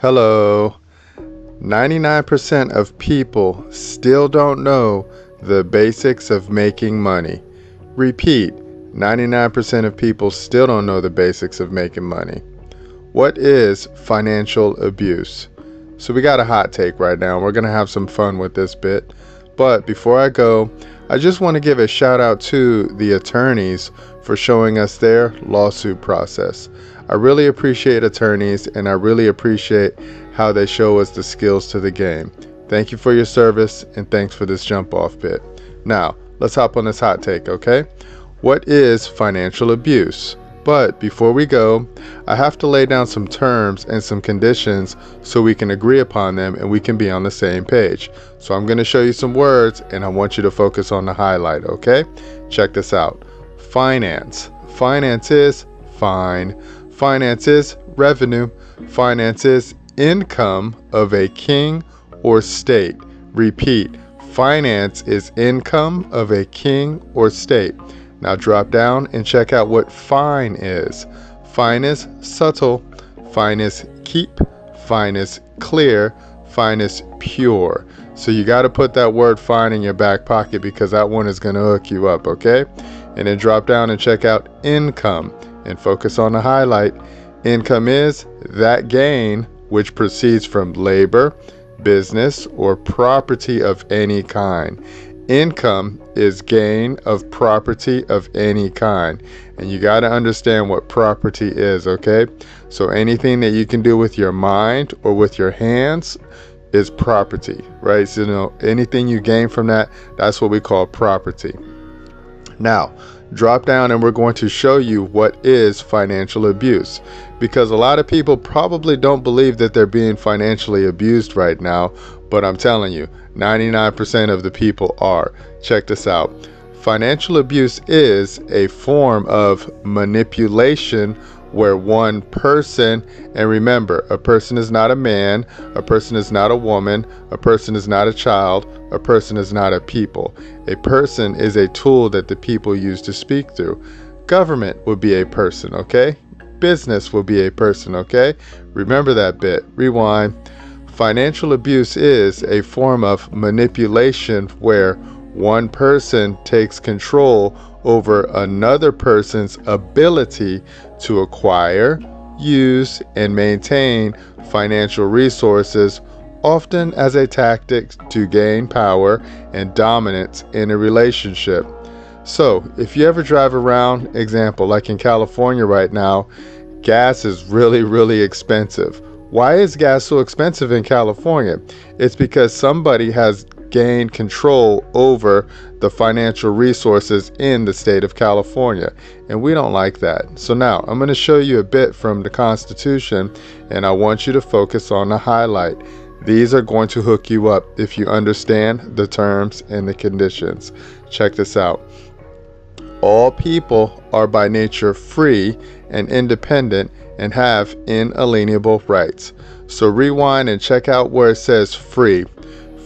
Hello. 99% of people still don't know the basics of making money. Repeat, 99% of people still don't know the basics of making money. What is financial abuse? So we got a hot take right now. We're going to have some fun with this bit. But before I go, I just want to give a shout out to the attorneys for showing us their lawsuit process. I really appreciate attorneys, and I really appreciate how they show us the skills to the game. Thank you for your service, and thanks for this jump off bit. Now, let's hop on this hot take, okay? What is financial abuse? But before we go, I have to lay down some terms and some conditions so we can agree upon them and we can be on the same page. So I'm going to show you some words, and I want you to focus on the highlight, okay? Check this out. Finance. Finance is fine. Finance is revenue. Finance is income of a king or state. Repeat, finance is income of a king or state. Now drop down and check out what fine is. Fine is subtle. Fine is keep. Fine is clear. Fine is pure. So you got to put that word fine in your back pocket because that one is going to hook you up, okay? And then drop down and check out income and focus on the highlight. Income is that gain which proceeds from labor, business, or property of any kind. Income is gain of property of any kind. And you got to understand what property is, okay? So anything that you can do with your mind or with your hands is property, right? So anything you gain from that, that's what we call property. Now, drop down and we're going to show you what is financial abuse, because a lot of people probably don't believe that they're being financially abused right now, but I'm telling you, 99% of the people are. Check this out. Financial abuse is a form of manipulation where one person, and remember, a person is not a man, a person is not a woman, a person is not a child, a person is not a people. A person is a tool that the people use to speak through. Government would be a person, okay? Business will be a person, okay? Remember that bit. Rewind. Financial abuse is a form of manipulation where one person takes control over another person's ability to acquire, use, and maintain financial resources, often as a tactic to gain power and dominance in a relationship. So, if you ever drive around, example, like in California right now, gas is really expensive. Why is gas so expensive in California? It's because somebody has gained control over the financial resources in the state of California, and we don't like that. So now I'm going to show you a bit from the Constitution, and I want you to focus on the highlight. These are going to hook you up if you understand the terms and the conditions. Check this out. All people are by nature free and independent and have inalienable rights. So rewind and check out where it says free.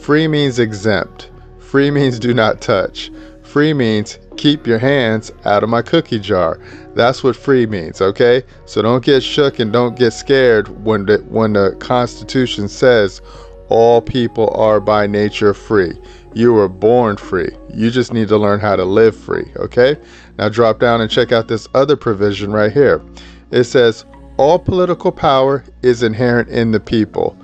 Free means exempt. Free means do not touch. Free means keep your hands out of my cookie jar. That's what free means, okay? So don't get shook and don't get scared when the Constitution says all people are by nature free. You were born free. You just need to learn how to live free, okay? Now drop down and check out this other provision right here. It says all political power is inherent in the people.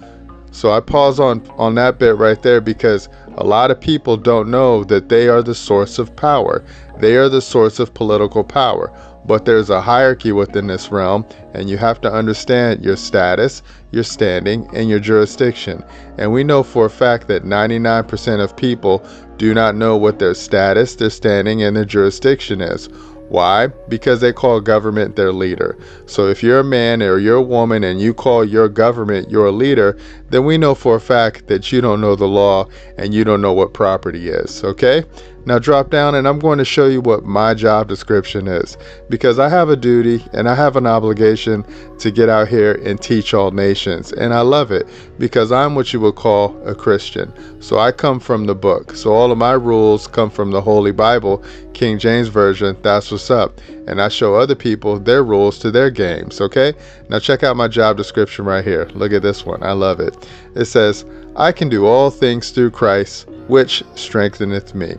So I pause on that bit right there because a lot of people don't know that they are the source of power. They are the source of political power. But there's a hierarchy within this realm, and you have to understand your status, your standing, and your jurisdiction. And we know for a fact that 99% of people do not know what their status, their standing, and their jurisdiction is. Why? Because they call government their leader. So if you're a man or you're a woman and you call your government your leader, then we know for a fact that you don't know the law and you don't know what property is, okay? Now drop down and I'm going to show you what my job description is, because I have a duty and I have an obligation to get out here and teach all nations. And I love it because I'm what you would call a Christian. So I come from the book. So all of my rules come from the Holy Bible, King James Version. That's what's up. And I show other people their rules to their games. Okay. Now check out my job description right here. Look at this one. I love it. It says, I can do all things through Christ, which strengtheneth me.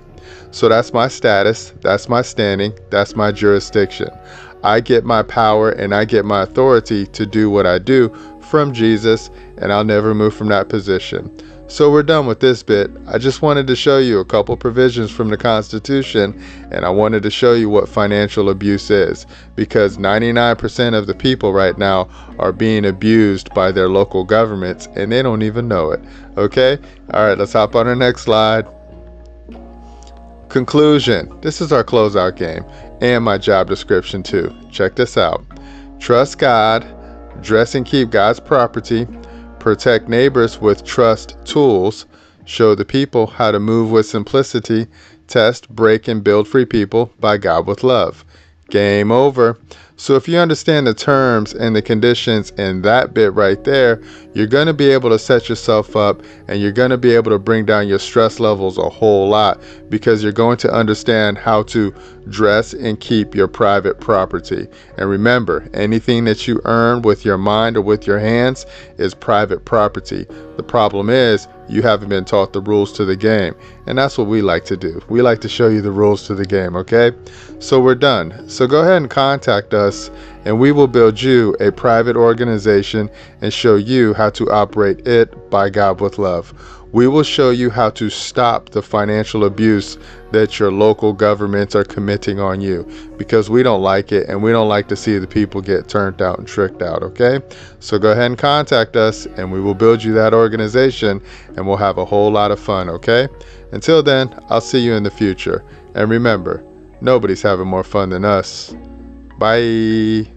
So that's my status, that's my standing, that's my jurisdiction. I get my power and I get my authority to do what I do from Jesus, and I'll never move from that position. So we're done with this bit. I just wanted to show you a couple provisions from the Constitution, and I wanted to show you what financial abuse is, because 99% of the people right now are being abused by their local governments and they don't even know it. Okay? All right, let's hop on the next slide. Conclusion. This is our closeout game and my job description too. Check this out. Trust God, dress and keep God's property, protect neighbors with trust tools, show the people how to move with simplicity, test, break, and build free people by God with love. Game over. So if you understand the terms and the conditions in that bit right there, you're going to be able to set yourself up and you're going to be able to bring down your stress levels a whole lot, because you're going to understand how to dress and keep your private property. And remember, anything that you earn with your mind or with your hands is private property. The problem is you haven't been taught the rules to the game, and that's what we like to do. We like to show you the rules to the game. Okay, so we're done. So go ahead and contact us and we will build you a private organization and show you how to operate it by God with love. We will show you how to stop the financial abuse that your local governments are committing on you, because we don't like it and we don't like to see the people get turned out and tricked out. Okay, so go ahead and contact us and we will build you that organization and we'll have a whole lot of fun. Okay, until then, I'll see you in the future, and remember, nobody's having more fun than us. Bye.